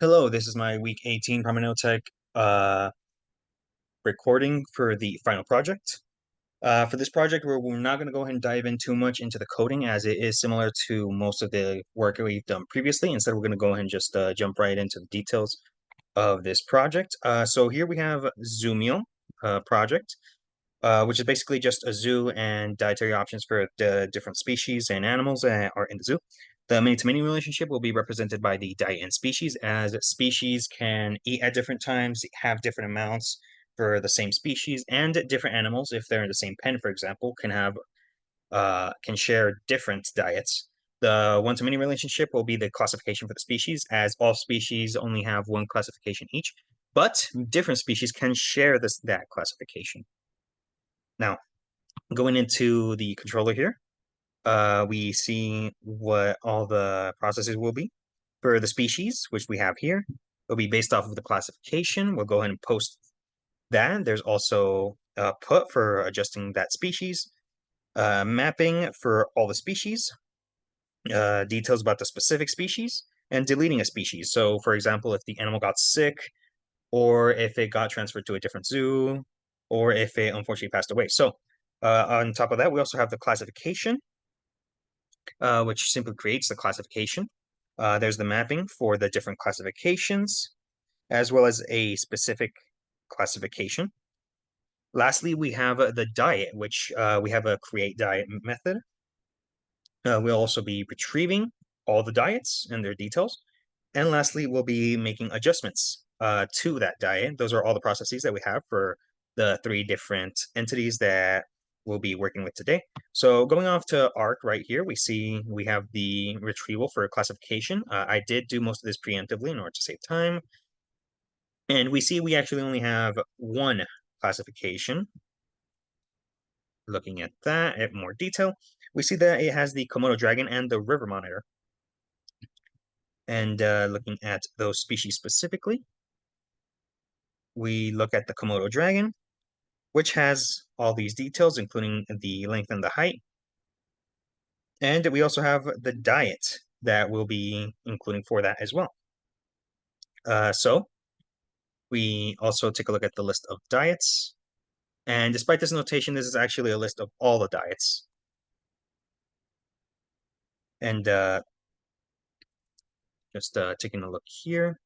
Hello, this is my week 18 promineotech recording for the final project. For this project, we're not going to go ahead and dive in too much into the coding as it is similar to most of the work that we've done previously. Instead, we're going to go ahead and just jump right into the details of this project. So here we have zooMeal project, which is basically just a zoo and dietary options for the different species and animals that are in the zoo. The many-to-many relationship will be represented by the diet and species, as species can eat at different times, have different amounts for the same species, and different animals, if they're in the same pen, for example, can share different diets. The one-to-many relationship will be the classification for the species, as all species only have one classification each, but different species can share that classification. Now, going into the controller here, we see what all the processes will be. For the species, which we have here, it'll be based off of the classification. We'll go ahead and post that. There's also a put for adjusting that species, mapping for all the species, details about the specific species, and deleting a species. So, for example, if the animal got sick, or if it got transferred to a different zoo, or if it unfortunately passed away. So, on top of that, we also have the classification, which simply creates the classification. There's the mapping for the different classifications, as well as a specific classification. Lastly, we have the diet, which we have a create diet method. We'll also be retrieving all the diets and their details. And lastly, we'll be making adjustments to that diet. Those are all the processes that we have for the three different entities that we'll be working with today. So going off to Arc right here, we see we have the retrieval for classification. I did do most of this preemptively in order to save time. And we see we actually only have one classification. Looking at that in more detail, we see that it has the Komodo dragon and the river monitor. And looking at those species specifically, we look at the Komodo dragon, which has all these details, including the length and the height. And we also have the diet that we'll be including for that as well. So we also take a look at the list of diets. And despite this notation, this is actually a list of all the diets. And just taking a look here.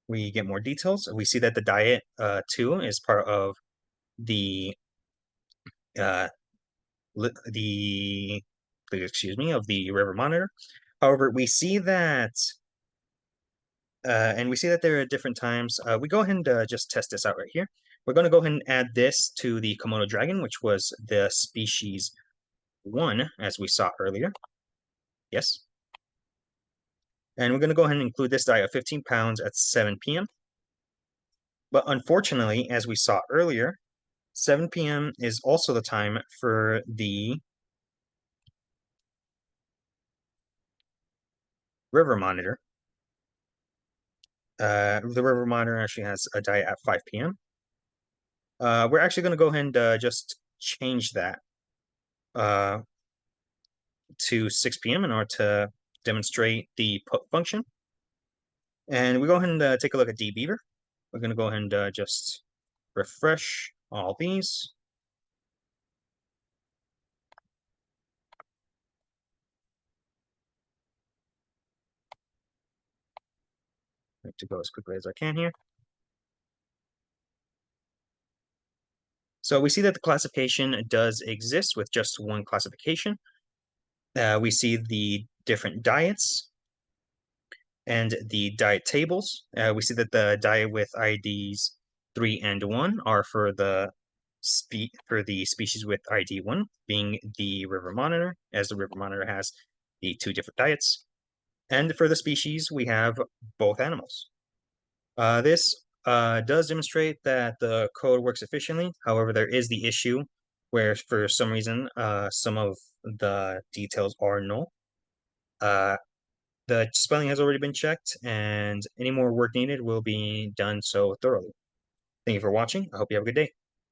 We get more details. We see that the diet 2 is part of the uh, the excuse me, of the river monitor. However, we see that and we see that there are different times. We go ahead and just test this out right here. We're going to go ahead and add this to the Komodo dragon, which was the species 1, as we saw earlier. Yes. And we're going to go ahead and include this diet of 15 pounds at 7 p.m. But unfortunately, as we saw earlier, 7 p.m. is also the time for the river monitor. The river monitor actually has a diet at 5 p.m. We're actually going to go ahead and just change that to 6 p.m. in order to demonstrate the put function. And we go ahead and take a look at dbeaver. We're going to go ahead and just refresh all these. I have to go as quickly as I can here. So we see that the classification does exist with just one classification. We see the different diets and the diet tables. We see that the diet with IDs 3 and 1 are for the species with ID 1, being the river monitor, as the river monitor has the 2 different diets. And for the species, we have both animals. This does demonstrate that the code works efficiently. However, there is the issue where, for some reason, some of the details are null. The spelling has already been checked, and any more work needed will be done so thoroughly. Thank you for watching. I hope you have a good day.